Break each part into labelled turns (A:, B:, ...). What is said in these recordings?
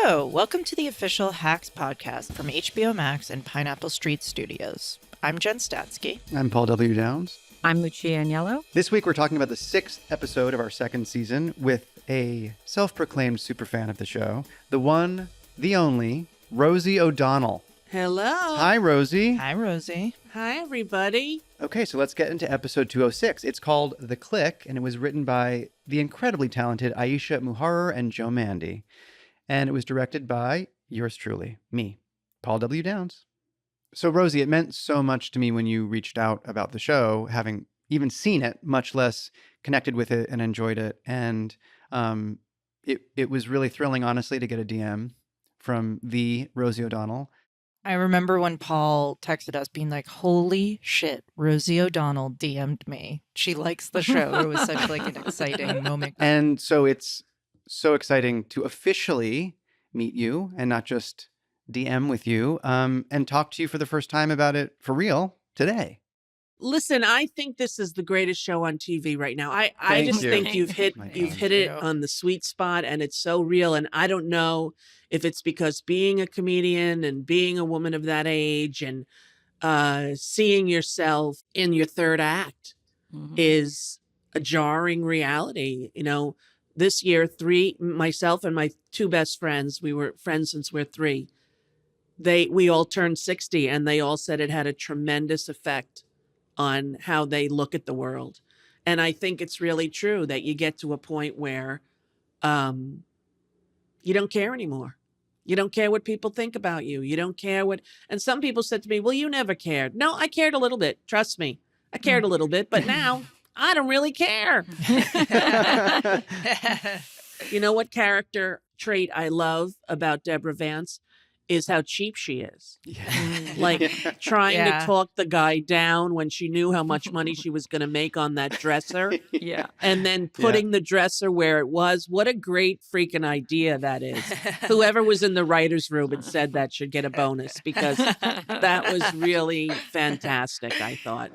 A: Hello, welcome to the official Hacks podcast from HBO Max and Pineapple Street Studios. I'm Jen Statsky.
B: I'm Paul W. Downs.
C: I'm Lucia Stand Up.
B: This week we're talking about the 6th episode of our second season with a self-proclaimed superfan of the show, the one, the only, Rosie ODonnell.
D: Hello.
B: Hi, Rosie.
A: Hi, Rosie.
D: Hi, everybody.
B: Okay, so let's get into episode 206. It's called The Click, and it was written by the incredibly talented Aisha Muharrar and Joe Mandy. And it was directed by yours truly, me, Paul W. Downs. So, Rosie, it meant so much to me when you reached out about the show, having even seen it, much less connected with it and enjoyed it. And it was really thrilling, honestly, to get a DM from the Rosie ODonnell.
A: I remember when Paul texted us being like, holy shit, Rosie ODonnell DM'd me. She likes the show. It was such like an exciting moment.
B: And so it's so exciting to officially meet you and not just DM with you and talk to you for the first time about it for real today.
D: Listen, I think this is the greatest show on TV right now. I just
B: you.
D: think you've hit
B: My
D: it on the sweet spot, and it's so real. And I don't know if it's because being a comedian and being a woman of that age and seeing yourself in your third act is a jarring reality. You know, this year, myself and my two best friends, we were friends since we're 3. We all turned 60, and they all said it had a tremendous effect on how they look at the world. And I think it's really true that you get to a point where you don't care anymore. You don't care what people think about you. You don't care what, and some people said to me, well, you never cared. No, I cared a little bit. Trust me. I cared a little bit, but now I don't really care. You know what character trait I love about Deborah Vance is how cheap she is. Like trying to talk the guy down when she knew how much money she was going to make on that dresser. And then putting the dresser where it was. What a great freaking idea that is. Whoever was in the writer's room and said that should get a bonus, because that was really fantastic, I thought.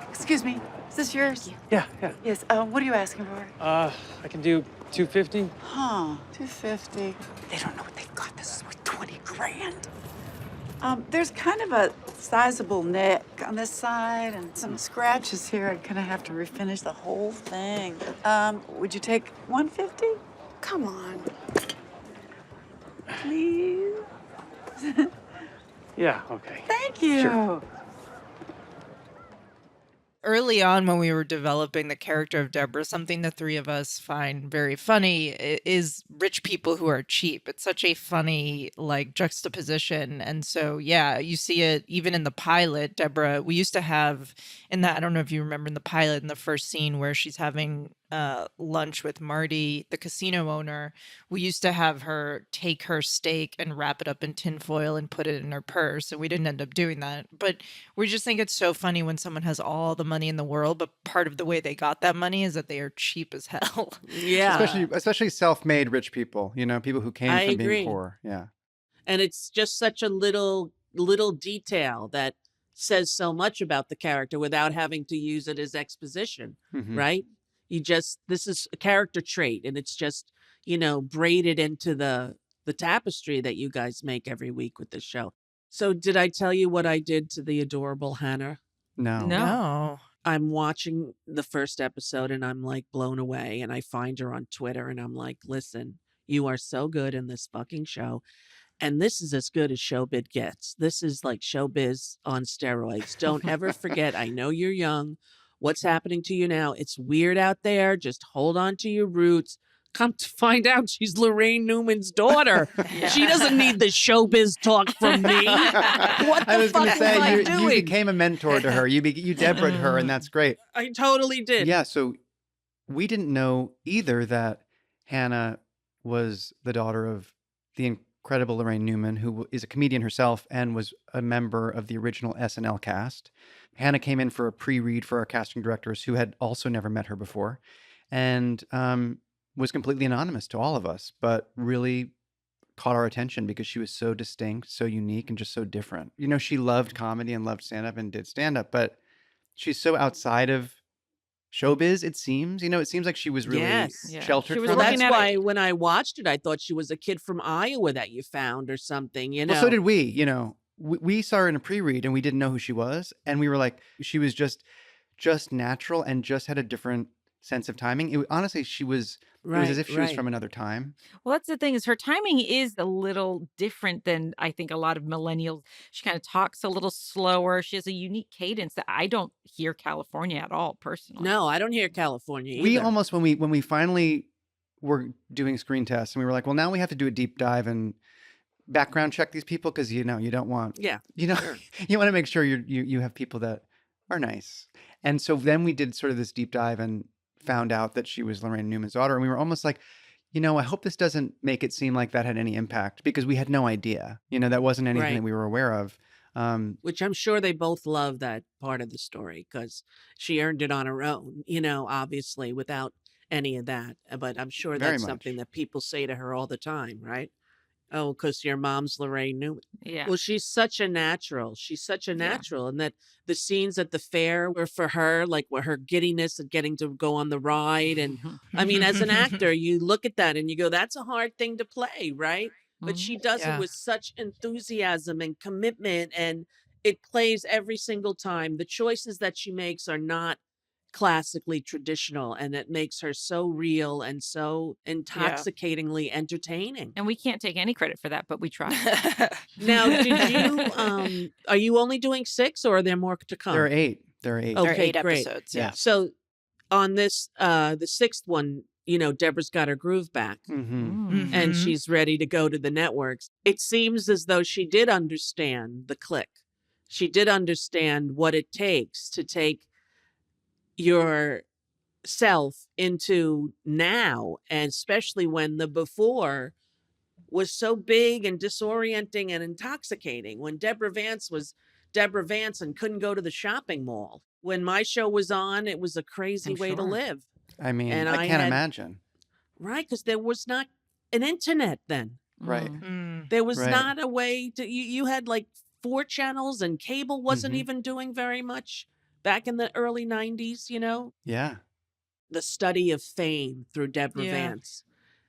E: Excuse me, is this yours?
F: Yeah.
E: Yes, what are you asking for?
F: I can do 250.
E: Huh, 250. They don't know what they've got. This is worth 20 grand. There's kind of a sizable neck on this side and some scratches here. I kind of have to refinish the whole thing. Would you take 150? Come on. Please?
F: Yeah, okay.
E: Thank you.
F: Sure.
A: Early on when we were developing the character of Deborah, something the three of us find very funny is rich people who are cheap. It's such a funny like juxtaposition. And so, yeah, you see it even in the pilot. Deborah, we used to have in that, I don't know if you remember in the pilot, in the first scene where she's having lunch with Marty, the casino owner, we used to have her take her steak and wrap it up in tinfoil and put it in her purse. And we didn't end up doing that. But we just think it's so funny when someone has all the money in the world, but part of the way they got that money is that they are cheap as hell.
D: Yeah.
B: Especially self-made rich people, you know, people who came from
D: agree.
B: being poor. Yeah.
D: And it's just such a little detail that says so much about the character without having to use it as exposition, right? This is a character trait, and it's just, you know, braided into the tapestry that you guys make every week with this show. So did I tell you what I did to the adorable Hannah?
A: No.
D: I'm watching the first episode and I'm like blown away, and I find her on Twitter and I'm like, listen, you are so good in this fucking show. And this is as good as Showbiz gets. This is like Showbiz on steroids. Don't ever forget, I know you're young. What's happening to you now? It's weird out there. Just hold on to your roots. Come to find out, she's Lorraine Newman's daughter. She doesn't need the showbiz talk from me. What the fuck am I doing?
B: You became a mentor to her. You Deborah'd her, and that's great.
D: I totally did.
B: Yeah, so we didn't know either that Hannah was the daughter of the incredible Lorraine Newman, who is a comedian herself and was a member of the original SNL cast. Hannah came in for a pre-read for our casting directors who had also never met her before, and was completely anonymous to all of us, but really caught our attention because she was so distinct, so unique, and just so different. You know, she loved comedy and loved stand-up and did stand-up, but she's so outside of Showbiz, it seems. It seems like she was really
D: Yes.
A: Yeah.
B: sheltered
A: She was
B: from
D: Well,
B: it.
A: looking
D: that's
A: at
D: why
A: it.
D: when I watched it, I thought she was a kid from Iowa that you found or something,
B: Well, so did we. We saw her in a pre-read and we didn't know who she was, and we were like, she was just natural and just had a different sense of timing. Honestly, it was as
D: Right,
B: if she was
D: right.
B: from another time.
C: Well, that's the thing is her timing is a little different than I think a lot of millennials. She kind of talks a little slower. She has a unique cadence that I don't hear California at all personally.
D: No, I don't hear California
B: We
D: either.
B: almost, when we finally were doing screen tests, and we were like, well, now we have to do a deep dive and background check these people, because you don't want
D: Yeah. Sure.
B: you want to make sure you have people that are nice. And so then we did sort of this deep dive and found out that she was Lorraine Newman's daughter, and we were almost like, I hope this doesn't make it seem like that had any impact, because we had no idea. That wasn't anything
D: Right.
B: that we were aware of.
D: Which I'm sure they both love that part of the story because she earned it on her own, obviously without any of that. But I'm sure
B: Very
D: that's
B: much.
D: something that people say to her all the time, right? Oh, because your mom's Lorraine Newman.
C: Yeah.
D: Well, she's such a natural. She's such a
C: Yeah.
D: natural. And that the scenes at the fair were for her, like where her giddiness of getting to go on the ride. And I mean, as an actor, you look at that and you go, that's a hard thing to play, right? But she does
A: Yeah.
D: it with such enthusiasm and commitment, and it plays every single time. The choices that she makes are not classically traditional, and it makes her so real and so intoxicatingly entertaining.
C: And we can't take any credit for that, but we tried.
D: Now, did you are you only doing 6 or are there more to come?
B: There are 8. There are 8.
D: Oh.
A: There are
D: Okay,
A: 8
D: great.
A: episodes.
B: Yeah.
A: Yeah.
D: So on this the 6th one, Deborah's got her groove back.
B: Mm-hmm.
D: And
A: Mhm.
D: she's ready to go to the networks. It seems as though she did understand the click. She did understand what it takes to take yourself into now, and especially when the before was so big and disorienting and intoxicating. When Deborah Vance was Deborah Vance and couldn't go to the shopping mall. When my show was on, it was a crazy
C: I'm
D: way to
C: sure.
D: live.
B: I mean,
D: And
B: I
D: I
B: can't
D: had-
B: imagine.
D: Right, because there was not an internet then.
B: Right.
A: Mm.
D: There was
B: Right.
D: not a way to you had like 4 channels, and cable wasn't
B: Mhm.
D: even doing very much back in the early 90s,
B: Yeah.
D: The study of fame through Deborah
A: Yeah.
D: Vance,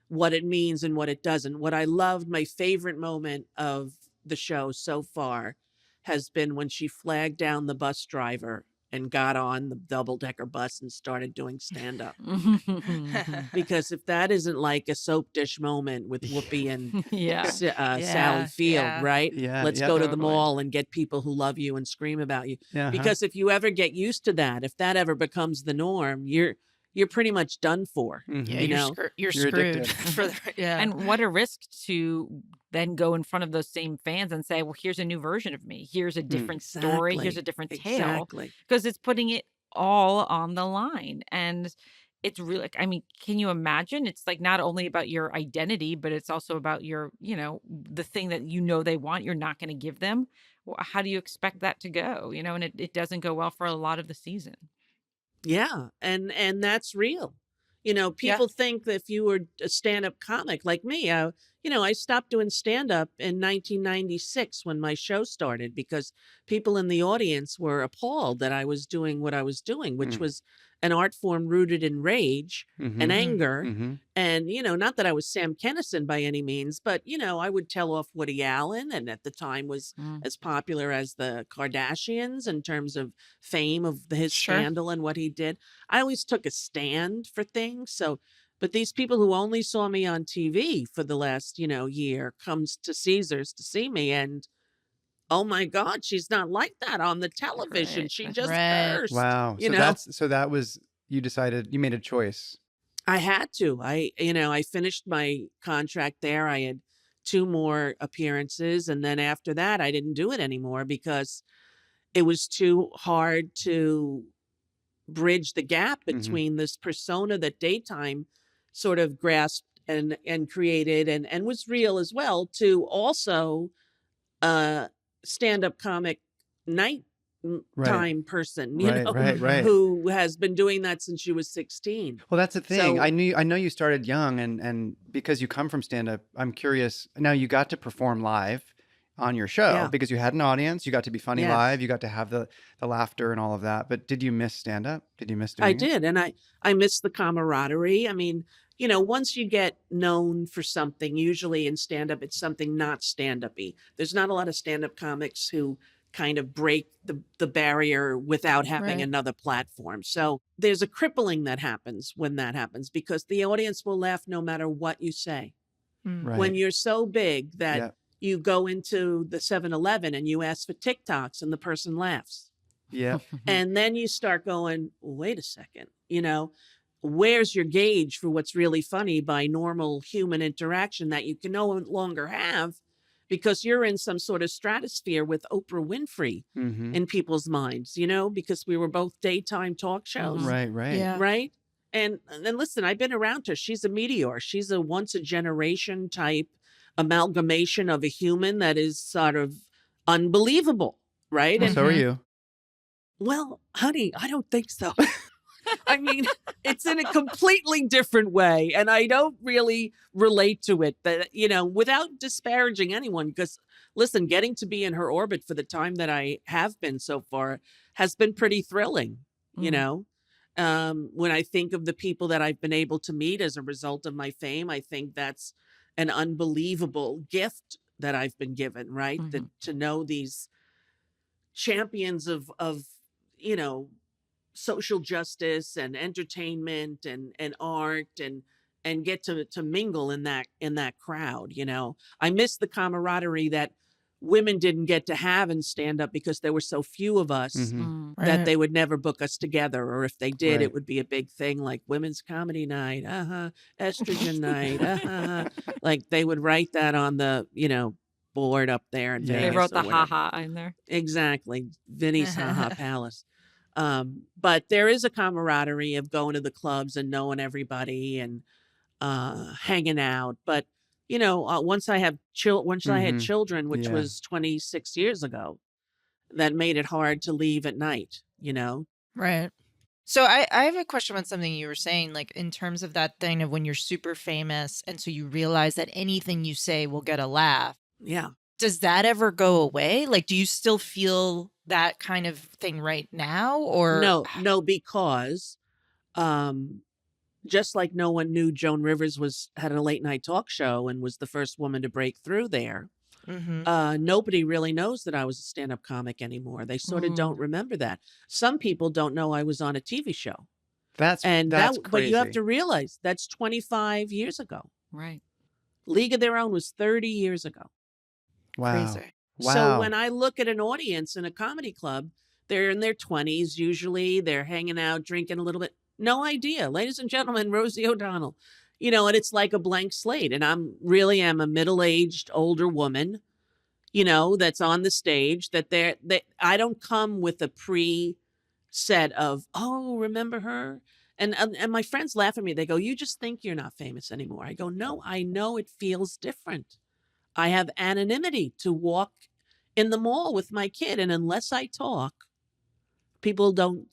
D: what it means and what it doesn't. What I loved, my favorite moment of the show so far has been when she flagged down the bus driver and got on the double-decker bus and started doing stand-up. Because if that isn't like a soap dish moment with Whoopi and
C: Yeah.
D: Sally Field,
A: yeah.
D: right?
B: Yeah.
D: Let's
B: yeah,
D: go to the
C: totally.
D: mall and get people who love you and scream about you.
B: Yeah.
D: Because if you ever get used to that, if that ever becomes the norm, you're pretty much done for.
B: Mhm.
A: Yeah,
D: You
A: you're,
D: know,
A: you're
B: you're
A: screwed.
B: addicted.
A: For yeah.
C: And what a risk to then go in front of those same fans and say, well, here's a new version of me. Here's a different story. Here's a different tale.
D: Exactly.
C: Because it's putting it all on the line. And it's really, I mean, can you imagine? It's like not only about your identity, but it's also about your, the thing that they want, you're not going to give them. Well, how do you expect that to go? And it doesn't go well for a lot of the season.
D: Yeah, and that's real. People think that if you were a stand-up comic like me, I stopped doing stand-up in 1996 when my show started because people in the audience were appalled that I was doing what I was doing, which
B: Mm.
D: was an art form rooted in rage
B: Mhm.
D: and anger.
B: Mhm.
D: And, not that I was Sam Kinison by any means, but, I would tell off Woody Allen, and at the time was
C: Mm.
D: as popular as the Kardashians in terms of fame of his
A: Sure.
D: scandal and what he did. I always took a stand for things. So, but these people who only saw me on TV for the last, year comes to Caesars to see me, and oh my God, she's not like that on the television.
C: Right.
D: She just
A: Right.
D: cursed.
B: Wow.
D: You
B: So that was, you decided, you made a choice.
D: I had to. I finished my contract there. I had 2 more appearances. And then after that, I didn't do it anymore because it was too hard to bridge the gap
B: Mhm.
D: between this persona that Daytime sort of grasped and created and was real as well, to also a stand-up comic night
B: Right.
D: time person,
B: Right.
D: who has been doing that since she was 16.
B: Well, that's the thing.
D: So-
B: I know you started young, and because you come from stand up, I'm curious. Now you got to perform live on your show
D: Yeah.
B: because you had an audience, you got to be funny
D: Yes.
B: live, you got to have the laughter and all of that. But did you miss stand-up? Did you miss doing
D: I
B: it?
D: did. And I miss the camaraderie. I mean, once you get known for something, usually in stand-up, it's something not stand-up-y. There's not a lot of stand-up comics who kind of break the barrier without having
A: Right.
D: another platform. So there's a crippling that happens when that happens because the audience will laugh no matter what you say.
A: Mm.
B: Right.
D: When you're so big that
B: Yeah.
D: you go into the 7-Eleven and you ask for TikToks and the person laughs.
B: Yeah.
D: And then you start going, wait a second, where's your gauge for what's really funny by normal human interaction that you can no longer have because you're in some sort of stratosphere with Oprah Winfrey
B: Mm-hmm.
D: in people's minds, because we were both daytime talk shows,
B: Right. Right.
A: Yeah.
D: right? And then listen, I've been around her. She's a meteor. She's a once a generation type amalgamation of a human that is sort of unbelievable, right?
B: Well,
D: And
B: so are you.
D: well, honey, I don't think so. I mean, it's in a completely different way. And I don't really relate to it, that, without disparaging anyone, because listen, getting to be in her orbit for the time that I have been so far has been pretty thrilling, you
C: Mm.
D: know? When I think of the people that I've been able to meet as a result of my fame, I think that's an unbelievable gift that I've been given, right?
C: Mhm.
D: To know these champions of you know social justice and entertainment and art and get to mingle in that crowd. I miss the camaraderie that women didn't get to have in stand up because there were so few of us
B: Mm-hmm.
C: Mm.
D: that
A: Right.
D: they would never book us together, or if they did,
B: Right.
D: it would be a big thing like women's comedy night, estrogen night, like they would write that on the board up there in
B: Yeah.
C: They
D: Vegas
C: wrote
D: or
C: the
D: whatever.
C: haha in there.
D: Exactly. Vinny's Haha Palace. But there is a camaraderie of going to the clubs and knowing everybody and hanging out. But once I had
B: Mhm.
D: children, which
B: Yeah.
D: was 26 years ago, that made it hard to leave at night.
A: Right. So I have a question on something you were saying, like in terms of that thing of when you're super famous and so you realize that anything you say will get a laugh.
D: Yeah.
A: Does that ever go away? Like, do you still feel that kind of thing right now? Or
D: No, because just like no one knew Joan Rivers had a late night talk show and was the first woman to break through there.
A: Mhm.
D: Nobody really knows that I was a stand-up comic anymore. They sort of don't
C: Mm.
D: remember that. Some people don't know I was on a TV show.
B: That's
D: And
B: that's
D: but you have
B: crazy.
D: to realize that's 25 years ago.
C: Right.
D: League of Their Own was 30 years ago.
B: Wow.
A: Crazy.
D: So
B: Wow.
D: when I look at an audience in a comedy club, they're in their 20s usually. They're hanging out, drinking a little bit. No idea. Ladies and gentlemen, Rosie ODonnell. And it's like a blank slate. And really am a middle-aged older woman, that's on the stage that I don't come with a set of, oh, remember her? And my friends laugh at me. They go, you just think you're not famous anymore. I go, no, I know it feels different. I have anonymity to walk in the mall with my kid. And unless I talk, people don't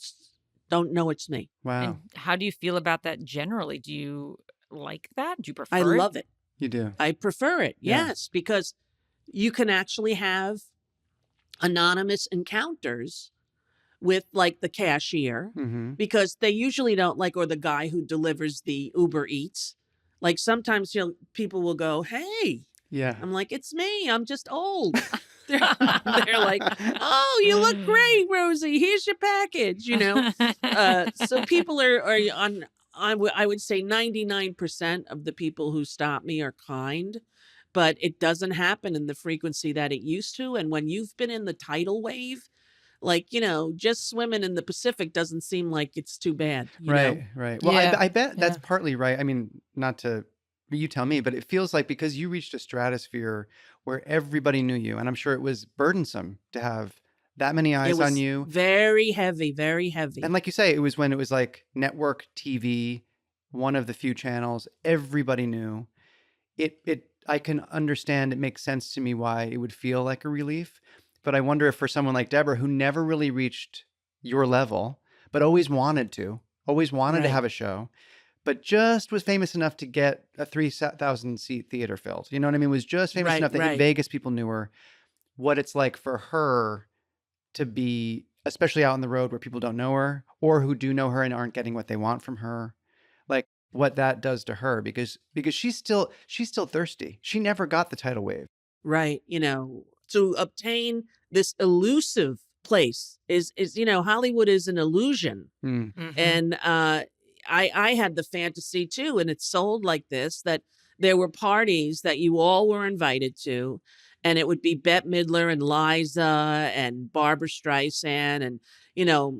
D: know it's me.
B: Wow.
C: And how do you feel about that generally? Do you like that? Do you prefer
D: I
C: it?
D: love it.
B: You do.
D: I prefer it.
B: Yeah.
D: Yes, because you can actually have anonymous encounters with like the cashier,
B: Mm-hmm.
D: because they usually don't or the guy who delivers the Uber Eats. Like sometimes people will go, hey,
B: Yeah.
D: I'm like, it's me. I'm just old. They're like, oh, you look great, Rosie. Here's your package. So people are on. I would say 99% of the people who stop me are kind, but it doesn't happen in the frequency that it used to. And when you've been in the tidal wave, just swimming in the Pacific doesn't seem like it's too bad.
B: Right. Right. Well,
A: Yeah.
B: I bet that's
A: Yeah.
B: partly right. I mean, not to you tell me, but it feels like because you reached a stratosphere where everybody knew you, and I'm sure it was burdensome to have that many
D: It
B: eyes on
D: was
B: you.
D: very heavy, very heavy.
B: And like you say, it was when it was like network TV, one of the few channels everybody knew. I can understand, it makes sense to me why it would feel like a relief. But I wonder if for someone like Deborah, who never really reached your level, but always wanted to
D: Right.
B: have a show, but just was famous enough to get a 3,000 seat theater filled. You know what I mean? Was just famous
D: Right,
B: enough that in
D: right.
B: Vegas people knew her. what it's like for her to be, especially out on the road where people don't know her or who do know her and aren't getting what they want from her. Like what that does to her because she's still thirsty. She never got the tidal wave.
D: Right. To obtain this elusive place is, Hollywood is an illusion.
B: Mm.
A: Mhm.
D: And I had the fantasy too, and it's sold like this, that there were parties that you all were invited to, and it would be Bette Midler and Liza and Barbara Streisand and,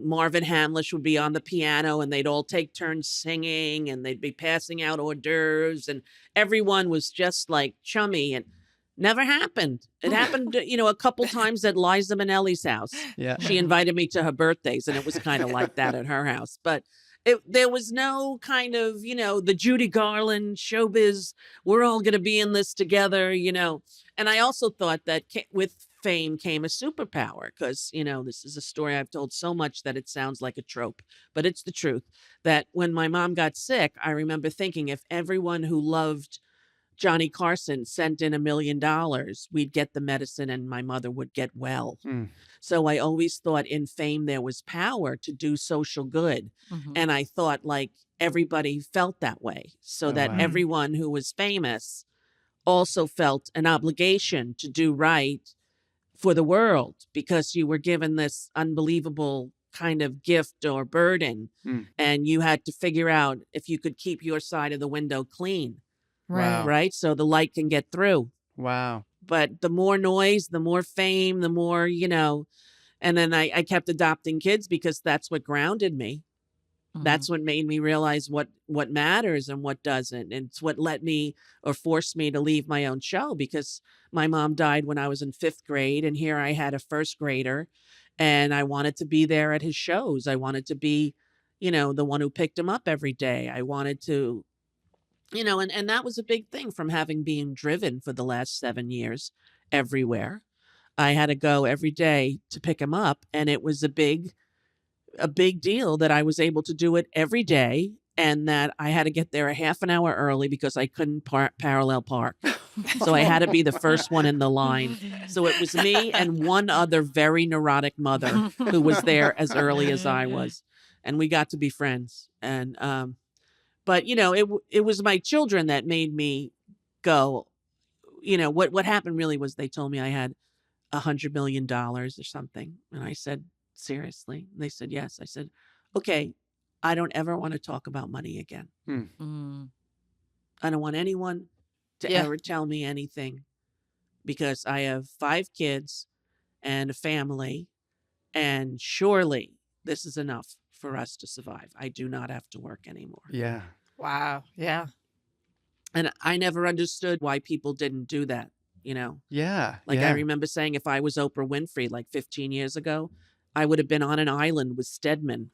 D: Marvin Hamlish would be on the piano and they'd all take turns singing and they'd be passing out hors d'oeuvres and everyone was just like chummy and never happened. It happened, a couple times at Liza Minnelli's house.
B: Yeah.
D: She invited me to her birthdays and it was kind of like that at her house. But there was no kind of, the Judy Garland showbiz, we're all going to be in this together, And I also thought that with fame came a superpower because, this is a story I've told so much that it sounds like a trope, but it's the truth that when my mom got sick, I remember thinking if everyone who loved Johnny Carson sent in $1 million, we'd get the medicine and my mother would get well.
B: Mm.
D: So I always thought in fame there was power to do social good.
C: Mhm.
D: And I thought like everybody felt that way so
B: Oh,
D: that
B: wow.
D: everyone who was famous also felt an obligation to do right for the world because you were given this unbelievable kind of gift or burden.
B: Mm.
D: And you had to figure out if you could keep your side of the window clean.
B: Wow.
D: Right. So the light can get through.
B: Wow.
D: But the more noise, the more fame, the more, and then I kept adopting kids because that's what grounded me. That's what made me realize what matters and what doesn't. And it's what let me or forced me to leave my own show because my mom died when I was in 5th grade. And here I had a first grader and I wanted to be there at his shows. I wanted to be, the one who picked him up every day. I wanted to, and that was a big thing from having been driven for the last 7 years everywhere. I had to go every day to pick him up. And it was a big deal that I was able to do it every day and that I had to get there a half an hour early because I couldn't parallel park. So I had to be the first one in the line. So it was me and one other very neurotic mother who was there as early as I was. And we got to be friends. And, but it was my children that made me go, what happened really was they told me I had $100 million or something. And I said, seriously? They said, yes. I said, okay, I don't ever want to talk about money again. I don't want anyone to ever tell me anything because I have 5 kids and a family and surely this is enough for us to survive. I do not have to work anymore.
B: Yeah.
A: Wow. Yeah.
D: And I never understood why people didn't do that,
B: Yeah.
D: Like
B: yeah.
D: I remember saying if I was Oprah Winfrey like 15 years ago, I would have been on an island with Stedman,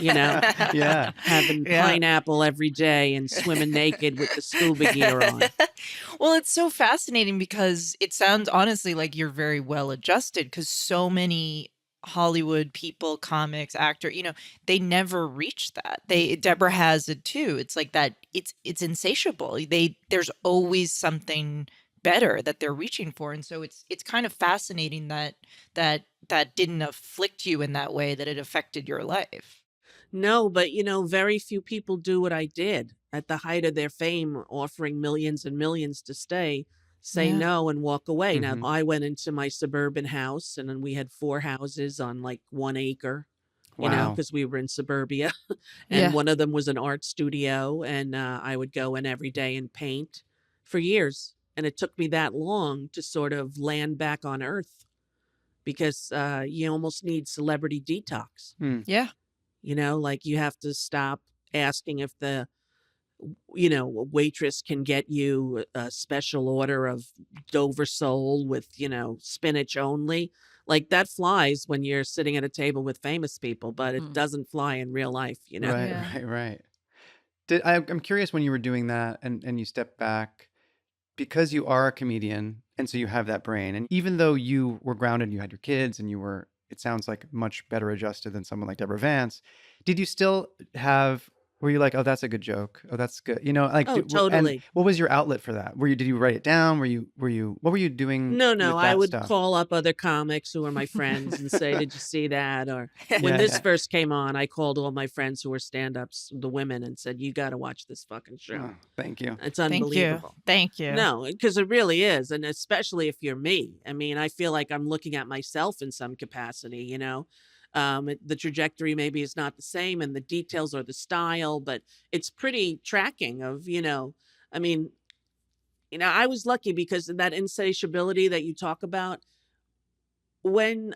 B: Yeah.
D: having pineapple every day and swimming naked with the scuba gear on.
A: Well, it's so fascinating because it sounds honestly like you're very well adjusted because so many Hollywood people, comics, actor, they never reach that. Deborah has it too. It's like that. It's insatiable. There's always something better that they're reaching for, and so it's kind of fascinating that didn't afflict you in that way, that it affected your life.
D: No, but very few people do what I did at the height of their fame, offering millions and millions to stay, say
A: Yeah.
D: no and walk away.
B: Mhm.
D: Now I went into my suburban house and then we had 4 houses on like 1 acre,
B: Wow.
D: because we were in suburbia and
A: Yeah.
D: one of them was an art studio and I would go in every day and paint for years. And it took me that long to sort of land back on earth because you almost need celebrity detox.
A: Yeah.
D: Like you have to stop asking if the, waitress can get you a special order of Dover sole with, spinach only. Like that flies when you're sitting at a table with famous people, but it doesn't fly in real life,
B: Right.
A: Yeah.
B: Right. I'm curious when you were doing that and you stepped back because you are a comedian and so you have that brain. And even though you were grounded, you had your kids and you were, it sounds like much better adjusted than someone like Deborah Vance. Did you still have Were you like, oh, that's a good joke? Oh, that's good. You know, like,
D: Oh,
B: and
D: totally.
B: what was your outlet for that? Did you write it down? What were you doing
D: No,
B: with
D: I
B: that
D: would
B: stuff?
D: call up other comics who are my friends and say, "Did you see that?" Or when
B: Yeah,
D: this
B: yeah.
D: first came on, I called all my friends who were stand-ups, the women, and said, "You got to watch this fucking show.
B: Oh, thank you.
D: It's
A: Thank you.
D: unbelievable."
A: Thank you.
D: No, because it really is, and especially if you're me. I mean, I feel like I'm looking at myself in some capacity, you know? The trajectory maybe is not the same and the details or the style, but it's pretty tracking of, I mean, I was lucky because of that insatiability that you talk about. When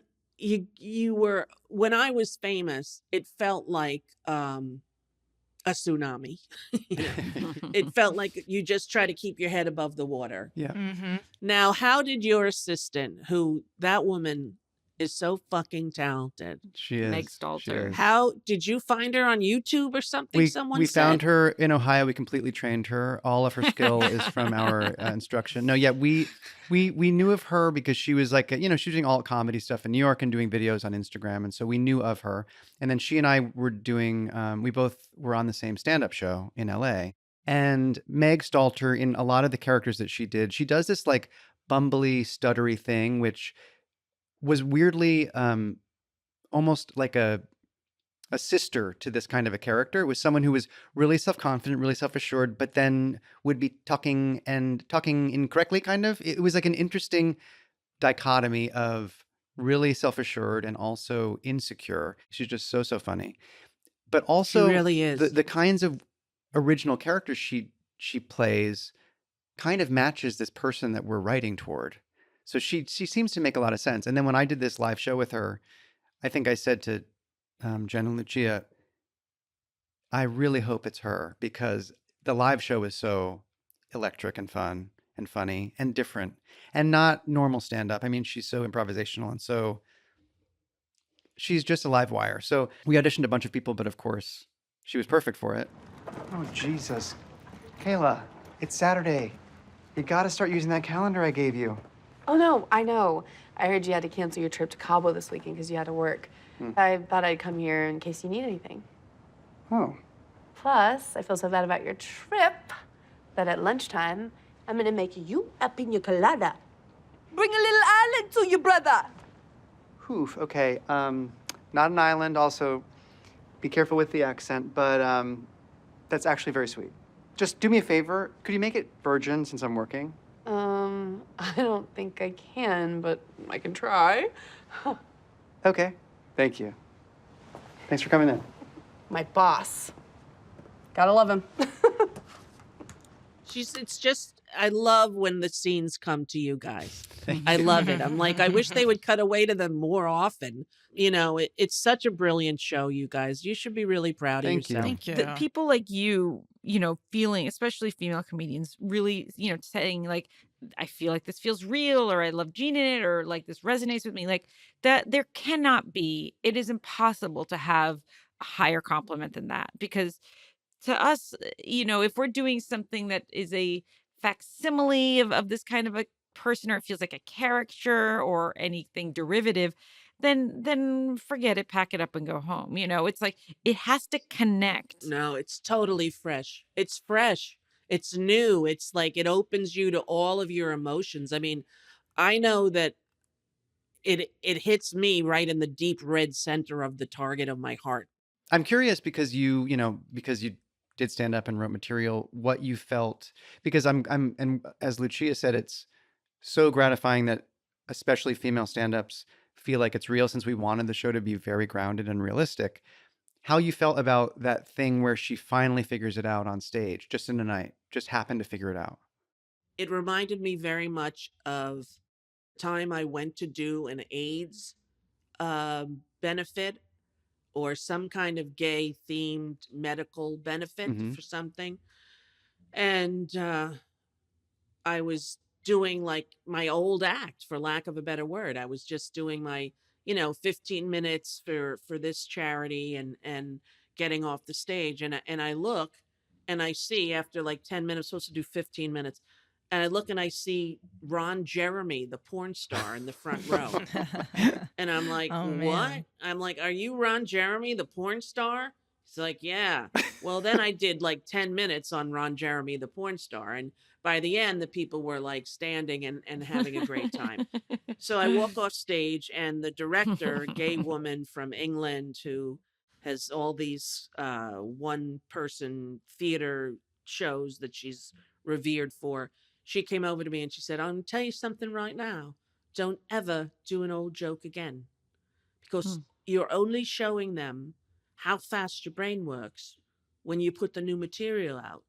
D: when I was famous, it felt like a tsunami. you know, it felt like you just try to keep your head above the water.
B: Yeah.
A: Mm-hmm.
D: Now, how did your assistant, who that woman is so fucking talented,
B: She
C: Meg
B: is. She
C: Stalter.
B: is.
D: how did you find her on YouTube or something? Someone
B: We
D: said.
B: found her in Ohio. We completely trained her. All of her skill is from our instruction. No, yeah, we knew of her because she was like, she was doing alt comedy stuff in New York and doing videos on Instagram, and so we knew of her. And then she and I were doing. We both were on the same stand-up show in LA. And Meg Stalter, in a lot of the characters that she did, she does this like bumbly, stuttery thing, which was weirdly almost like a sister to this kind of a character. It was someone who was really self-confident, really self-assured, but then would be talking incorrectly, kind of. It was like an interesting dichotomy of really self-assured and also insecure. She's just so funny. But
D: She
B: also
D: really is.
B: the kinds of original characters she plays kind of matches this person that we're writing toward. So she seems to make a lot of sense. And then when I did this live show with her, I think I said to Jen and Lucia, I really hope it's her because the live show is so electric and fun and funny and different and not normal stand up. I mean, she's so improvisational and so she's just a live wire. So we auditioned a bunch of people, but of course, she was perfect for it. Oh, Jesus. Kayla, it's Saturday. You got to start using that calendar I gave you.
G: Oh, no, I know. I heard you had to cancel your trip to Cabo this weekend because you had to work. I thought I'd come here in case you need anything.
B: Oh.
G: Plus, I feel so bad about your trip that at lunchtime, I'm gonna make you a pina colada. Bring a little island to your brother.
B: Oof, okay. Not an island. Also, be careful with the accent, but that's actually very sweet. Just do me a favor. Could you make it virgin since I'm working?
G: I don't think I can, but I can try.
B: Okay. Thank you. Thanks for coming in.
G: My boss. Gotta love him.
D: It's just, I love when the scenes come to you guys. I love it. I'm like, I wish they would cut away to them more often. It's such a brilliant show, you guys. You should be really proud of
B: Thank you.
D: yourself.
A: Thank you.
C: That people like you, feeling, especially female comedians, really, saying like, I feel like this feels real, or I love Gene in it, or like this resonates with me. Like that, there cannot be, it is impossible to have a higher compliment than that. Because to us, if we're doing something that is a facsimile of this kind of a person, or it feels like a caricature or anything derivative, then forget it, pack it up and go home. It's like it has to connect.
D: No, it's totally fresh. It's fresh. It's new. It's like it opens you to all of your emotions. I mean, I know that it hits me right in the deep red center of the target of my heart.
B: I'm curious because because you did stand up and wrote material, what you felt, because and as Lucia said, it's so gratifying that especially female stand-ups feel like it's real, since we wanted the show to be very grounded and realistic. How you felt about that thing where she finally figures it out on stage, just in a night, just happened to figure it out.
D: It reminded me very much of time I went to do an AIDS benefit or some kind of gay themed medical benefit
B: Mhm.
D: for something. And I was doing like my old act, for lack of a better word. I was just doing my, 15 minutes for this charity and getting off the stage. And I look and I see, after like 10 minutes, supposed to do 15 minutes. And I look and I see Ron Jeremy, the porn star, in the front row. And I'm like,
A: Oh,
D: what?
A: man.
D: I'm like, are you Ron Jeremy, the porn star? It's like, yeah. Well, then I did like 10 minutes on Ron Jeremy, the porn star. And by the end, the people were like standing and having a great time. So I walk off stage, and the director, gay woman from England who has all these one person theater shows that she's revered for, she came over to me and she said, I'm going to tell you something right now. Don't ever do an old joke again, because you're only showing them how fast your brain works when you put the new material out.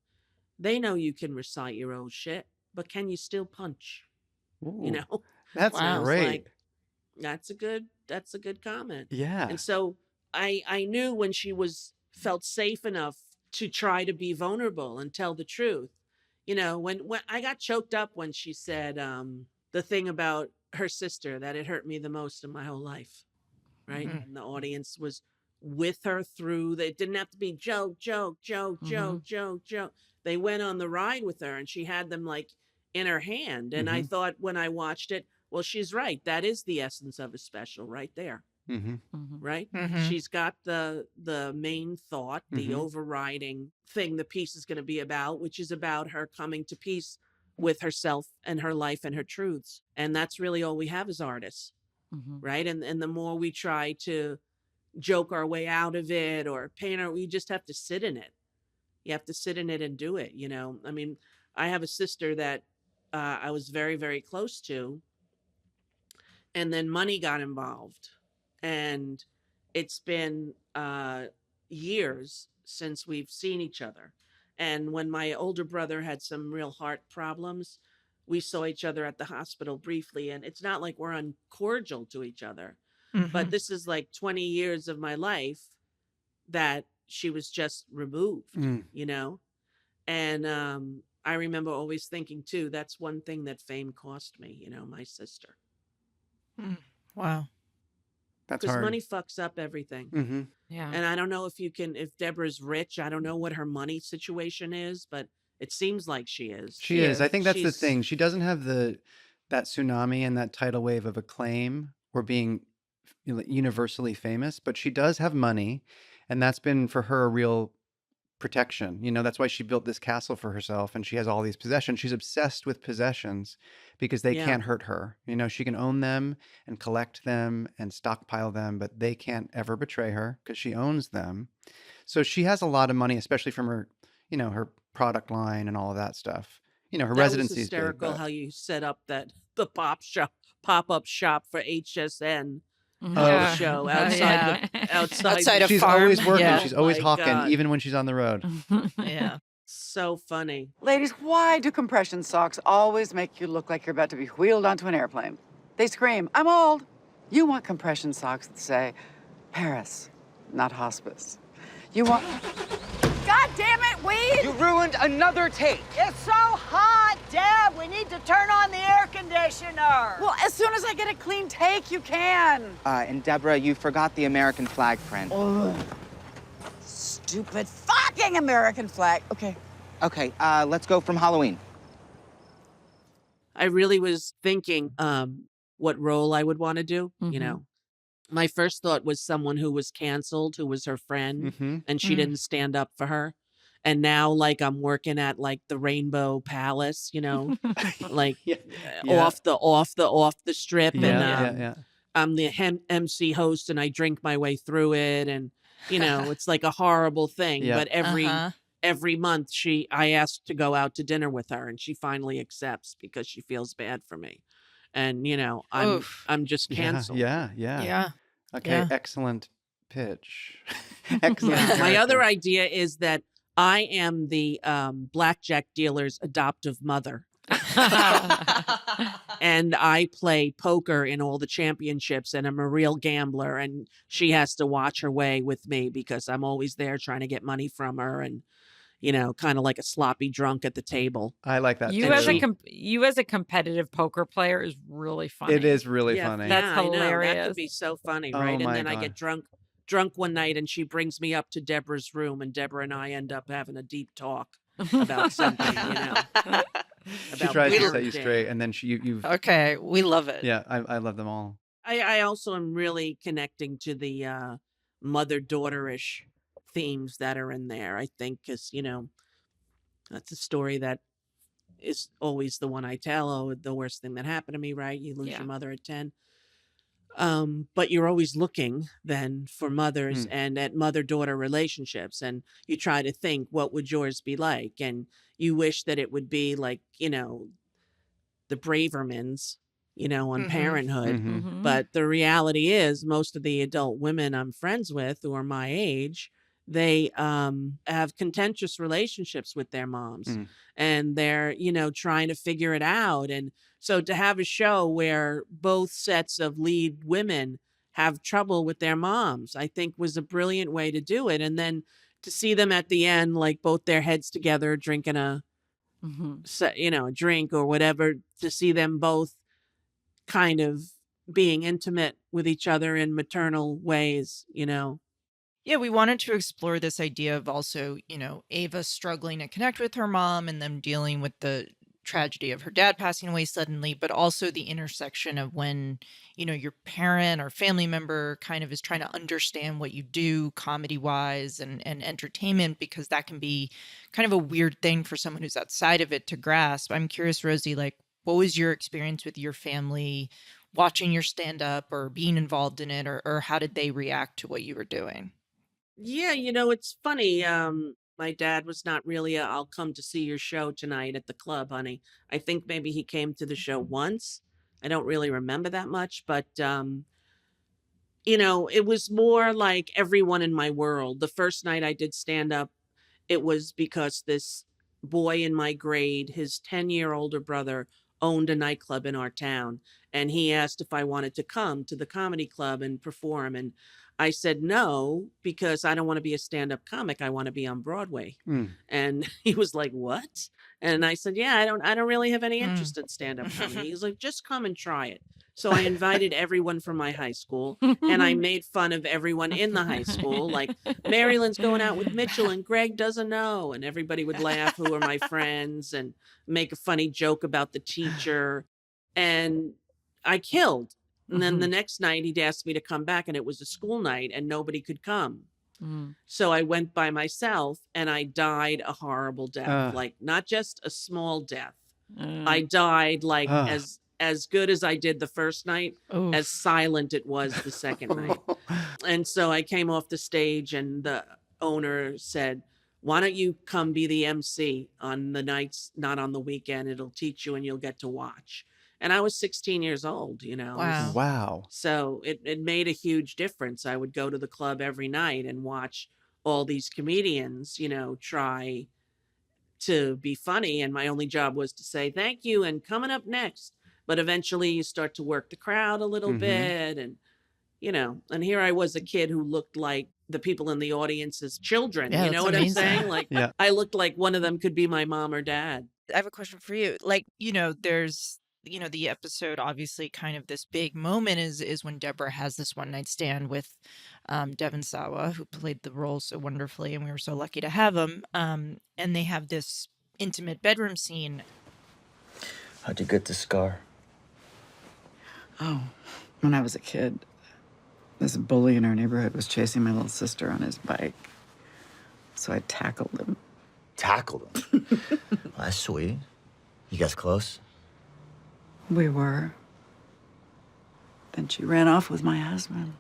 D: They know you can recite your old shit, but can you still punch?
B: Ooh,
D: You know?
B: that's
A: Wow.
D: I was
B: great.
D: like, that's a good comment.
B: Yeah.
D: And so I knew when she felt safe enough to try to be vulnerable and tell the truth. You know, when I got choked up when she said the thing about her sister, that it hurt me the most in my whole life. Right.
A: Mhm.
D: And the audience was with her through. They didn't have to be joke, joke, joke, joke, joke, joke. They went on the ride with her, and she had them like in her hand. And I thought when I watched it, well, she's right. That is the essence of a special right there. Right. She's got the main thought, the overriding thing the piece is going to be about, which is about her coming to peace with herself and her life and her truths. And that's really all we have as artists. Right. And the more we try to joke our way out of it or paint we just have to sit in it. You have to sit in it and do it. You know, I mean, I have a sister that I was very, very close to, and then money got involved. And it's been years since we've seen each other. And when my older brother had some real heart problems, we saw each other at the hospital briefly. And it's not like we're uncordial to each other, but this is like 20 years of my life that she was just removed, you know? And I remember always thinking too, that's one thing that fame cost me, you know, my sister.
A: Wow.
B: That's
D: Because
B: hard.
D: money fucks up everything.
C: Yeah.
D: And I don't know if Deborah's rich. I don't know what her money situation is, but it seems like she is.
B: She is. I think that's the
D: She's-
B: thing. She doesn't have that tsunami and that tidal wave of acclaim or being universally famous, but she does have money, and that's been for her a real protection. You know, that's why she built this castle for herself, and she has all these possessions. She's obsessed with possessions because they
D: Yeah.
B: can't hurt her. You know, she can own them and collect them and stockpile them, but they can't ever betray her because she owns them. So she has a lot of money, especially from her, you know, her product line and all of that stuff. You know, her
D: That was
B: residency is big,
D: hysterical
B: but-
D: how you set up the pop-up shop for HSN
C: Yeah.
D: show
A: Yeah.
D: outside
A: of
B: she's
A: farm.
B: always working.
A: Yeah.
B: She's always
D: My
B: hawking,
D: God.
B: even when she's on the road.
A: Yeah.
D: So funny.
E: Ladies, why do compression socks always make you look like you're about to be wheeled onto an airplane? They scream, I'm old. You want compression socks that say Paris, not hospice. You want... God damn it, weed!
H: You ruined another take.
I: It's so hot, Deb. We need to turn on the air conditioner.
E: Well, as soon as I get a clean take, you can.
H: And Deborah, you forgot the American flag print.
E: Stupid fucking American flag. Okay.
H: Okay, let's go from Halloween.
D: I really was thinking what role I would want to do, you know. My first thought was someone who was canceled, who was her friend, and she didn't stand up for her. And now, like, I'm working at like the Rainbow Palace, you know, like off the strip, and I'm the MC host, and I drink my way through it, and you know, it's like a horrible thing.
B: Yeah.
D: But every month, I ask to go out to dinner with her, and she finally accepts because she feels bad for me. And you know, I'm just canceled.
B: Yeah. Okay,
A: Yeah.
B: excellent pitch. Excellent.
D: My
B: character.
D: other idea is that I am the blackjack dealer's adoptive mother. And I play poker in all the championships, and I'm a real gambler, and she has to watch her way with me because I'm always there trying to get money from her, and you know, kind of like a sloppy drunk at the table.
B: I like that.
C: You
B: too.
C: as a competitive poker player is really funny.
B: It is really funny.
C: That's
D: I know. That
C: hilarious.
D: could be so funny,
B: Oh
D: right? And
B: my
D: then I
B: God.
D: get drunk one night, and she brings me up to Deborah's room, and Deborah and I end up having a deep talk about something, you know.
B: She
D: about
B: tries to
D: weird
B: set you
D: things.
B: straight, and then you've.
A: Okay, we love it.
B: Yeah, I love them all.
D: I also am really connecting to the mother-daughter-ish themes that are in there, I think, because, that's a story that is always the one I tell. Oh, the worst thing that happened to me, right? You lose
C: Yeah.
D: your mother at 10. But you're always looking then for mothers
B: Mm.
D: and at mother-daughter relationships. And you try to think, what would yours be like? And you wish that it would be like, the Bravermans, on
A: Mhm.
D: Parenthood.
B: Mm-hmm.
D: But the reality is, most of the adult women I'm friends with who are my age, they have contentious relationships with their moms,
B: Mm.
D: and they're, trying to figure it out. And so to have a show where both sets of lead women have trouble with their moms, I think was a brilliant way to do it. And then to see them at the end, like both their heads together, drinking
C: Mhm.
D: a drink or whatever, to see them both kind of being intimate with each other in maternal ways.
A: Yeah, we wanted to explore this idea of also, Ava struggling to connect with her mom and them dealing with the tragedy of her dad passing away suddenly, but also the intersection of when, your parent or family member kind of is trying to understand what you do comedy wise and entertainment, because that can be kind of a weird thing for someone who's outside of it to grasp. I'm curious, Rosie, like, what was your experience with your family watching your stand up or being involved in it, or how did they react to what you were doing?
D: Yeah, it's funny. My dad was not really I'll come to see your show tonight at the club, honey. I think maybe he came to the show once. I don't really remember that much, but it was more like everyone in my world. The first night I did stand up, it was because this boy in my grade, his 10-year older brother, owned a nightclub in our town. And he asked if I wanted to come to the comedy club and perform. And I said no, because I don't want to be a stand up comic. I want to be on Broadway.
B: Mm.
D: And he was like, "What?" And I said, "Yeah, I don't really have any
A: Mm.
D: interest in stand up comedy." He's like, "Just come and try it." So I invited everyone from my high school, and I made fun of everyone in the high school. Like, Marilyn's going out with Mitchell and Greg doesn't know. And everybody would laugh who were my friends and make a funny joke about the teacher. And I killed. And then the next night he'd asked me to come back, and it was a school night and nobody could come.
C: Mm.
D: So I went by myself and I died a horrible death, like not just a small death. I died like
B: Ugh.
D: as good as I did the first night, as
A: Oof.
D: silent it was the second night. And so I came off the stage and the owner said, "Why don't you come be the MC on the nights, not on the weekend? It'll teach you and you'll get to watch." And I was 16 years old.
A: Wow.
B: Wow.
D: So it made a huge difference. I would go to the club every night and watch all these comedians, try to be funny. And my only job was to say thank you and coming up next. But eventually you start to work the crowd a little
B: Mhm.
D: bit. And here I was, a kid who looked like the people in the audience's children.
A: Yeah,
D: You
A: that's
D: know what I'm
A: amazing.
D: saying? Like,
B: Yeah.
D: I looked like one of them could be my mom or dad.
A: I have a question for you. Like, there's, the episode, obviously kind of this big moment is when Deborah has this one night stand with Devon Sawa, who played the role so wonderfully, and we were so lucky to have him. And they have this intimate bedroom scene.
J: How'd you get the scar?
E: Oh, when I was a kid, this bully in our neighborhood was chasing my little sister on his bike. So I tackled him.
J: Tackled him. Well, that's sweet. You guys close?
E: We were. Then she ran off with my husband.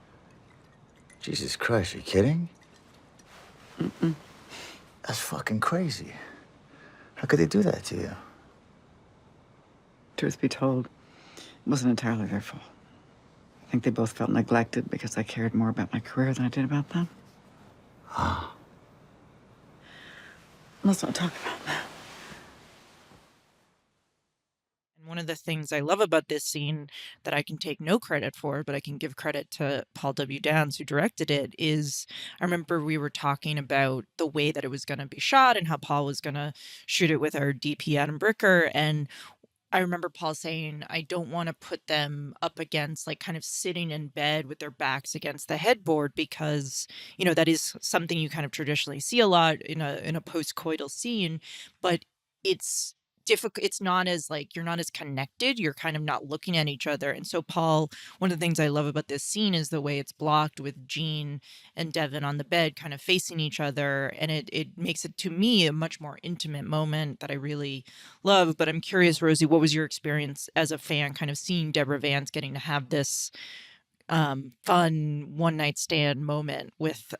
J: Jesus Christ, are you kidding? That's fucking crazy. How could they do that to you?
E: Truth be told, it wasn't entirely their fault. I think they both felt neglected because I cared more about my career than I did about them. Let's not talk about that.
A: And one of the things I love about this scene that I can take no credit for, but I can give credit to Paul W. Downs, who directed it, is I remember we were talking about the way that it was going to be shot and how Paul was going to shoot it with our DP Adam Bricker. And I remember Paul saying, I don't want to put them up against, like, kind of sitting in bed with their backs against the headboard, because, that is something you kind of traditionally see a lot in a post-coital scene, but it's difficult. It's not as like you're not as connected. You're kind of not looking at each other. And so Paul, one of the things I love about this scene is the way it's blocked with Jean and Devin on the bed kind of facing each other, and it makes it, to me, a much more intimate moment that I really love. But I'm curious, Rosie, what was your experience as a fan kind of seeing Deborah Vance getting to have this fun one night stand moment with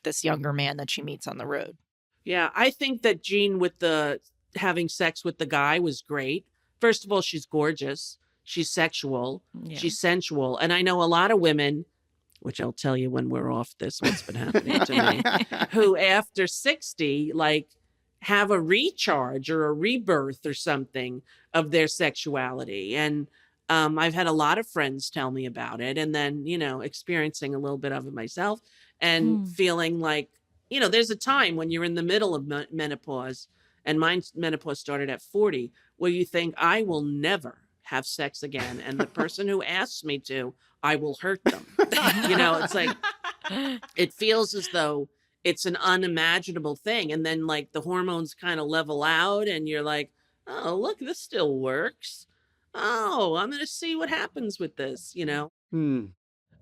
A: this younger man that she meets on the road?
D: Yeah, I think that Jean with the having sex with the guy was great. First of all, she's gorgeous. She's sexual.
C: Yeah.
D: She's sensual. And I know a lot of women, which I'll tell you when we're off this, what's been happening to me, who after 60, like, have a recharge or a rebirth or something of their sexuality. And I've had a lot of friends tell me about it, and then, experiencing a little bit of it myself and feeling like, there's a time when you're in the middle of menopause, and my menopause started at 40, where you think, I will never have sex again. And the person who asks me to, I will hurt them. It's like, it feels as though it's an unimaginable thing. And then like the hormones kind of level out and you're like, oh, look, this still works. Oh, I'm going to see what happens with this,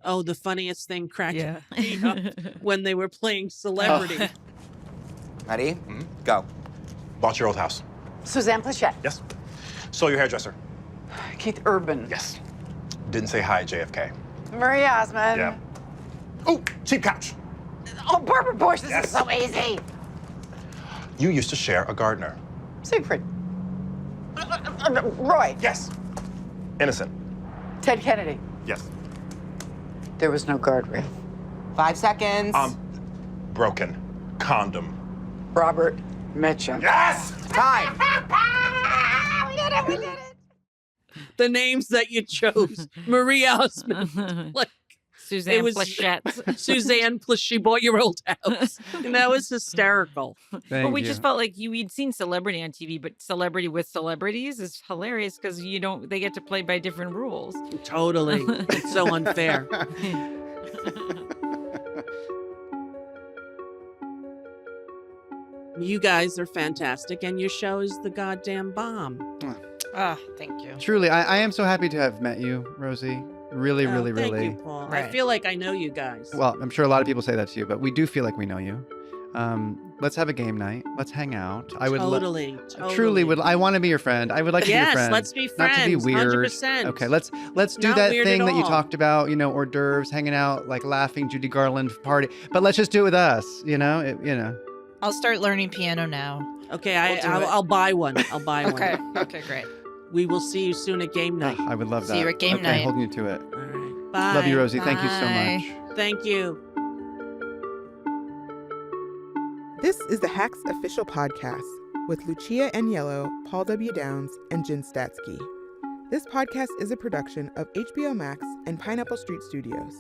D: Oh, the funniest thing cracking me up when they were playing Celebrity.
H: Ready? Go.
K: Bought your old house.
E: Suzanne Plachette.
K: Yes. Saw your hairdresser.
E: Keith Urban.
K: Yes. Didn't say hi, JFK.
E: Marie Osmond.
K: Yeah. Oh, cheap couch.
E: Oh, Barbara Bush, this is so easy.
K: You used to share a gardener.
E: Siegfried. Roy.
K: Yes. Innocent.
E: Ted Kennedy.
K: Yes.
E: There was no guardrail.
H: 5 seconds.
K: Broken. Condom.
E: Robert Mitchum.
K: Yes!
H: Time.
E: We did it.
D: The names that you chose. Marie Osmond. Like,
C: Suzanne
D: was
C: Plachette.
D: Suzanne Plachette. She bought your old house. And that was hysterical.
C: But we just felt like we'd seen Celebrity on TV, but Celebrity with Celebrities is hilarious because they get to play by different rules.
D: Totally. It's so unfair. You guys are fantastic, and your show is the goddamn bomb.
A: Thank you.
B: Truly, I am so happy to have met you, Rosie. Really, really,
D: Thank
B: really.
D: you, Paul.
A: Right.
D: I feel like I know you guys.
B: Well, I'm sure a lot of people say that to you, but we do feel like we know you. Let's have a game night. Let's hang out. I would
D: totally.
B: truly would. I want to be your friend. I would like to be your friend.
D: Yes, let's be friends.
B: Not to be weird.
D: 100%.
B: Okay, let's do
D: Not
B: that
D: weird
B: thing
D: at
B: that you
D: all.
B: talked about. Hors d'oeuvres, hanging out, like laughing, Judy Garland party. But let's just do it with us.
A: I'll start learning piano now.
D: Okay,
A: We'll do it.
D: I'll buy one. I'll buy
A: Okay.
D: one.
A: Okay, great.
D: We will see you soon at game night.
B: I would love that.
A: See you at game
B: okay,
A: night.
B: holding you to it.
D: All right. Bye.
B: Love you, Rosie. Thank you so
A: Bye.
B: much.
D: Thank you.
L: This is the Hacks official podcast with Lucia Aniello, Paul W. Downs, and Jen Statsky. This podcast is a production of HBO Max and Pineapple Street Studios.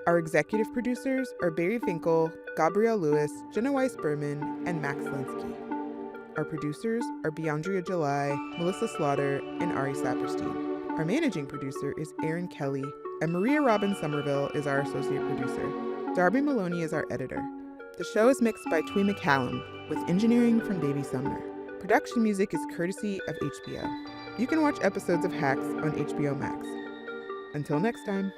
L: Our executive producers are Barry Finkel, Gabrielle Lewis, Jenna Weiss-Berman, and Max Linsky. Our producers are Beyondria July, Melissa Slaughter, and Ari Saperstein. Our managing producer is Aaron Kelly, and Maria Robin Somerville is our associate producer. Darby Maloney is our editor. The show is mixed by Twee McCallum, with engineering from Davey Sumner. Production music is courtesy of HBO. You can watch episodes of Hacks on HBO Max. Until next time.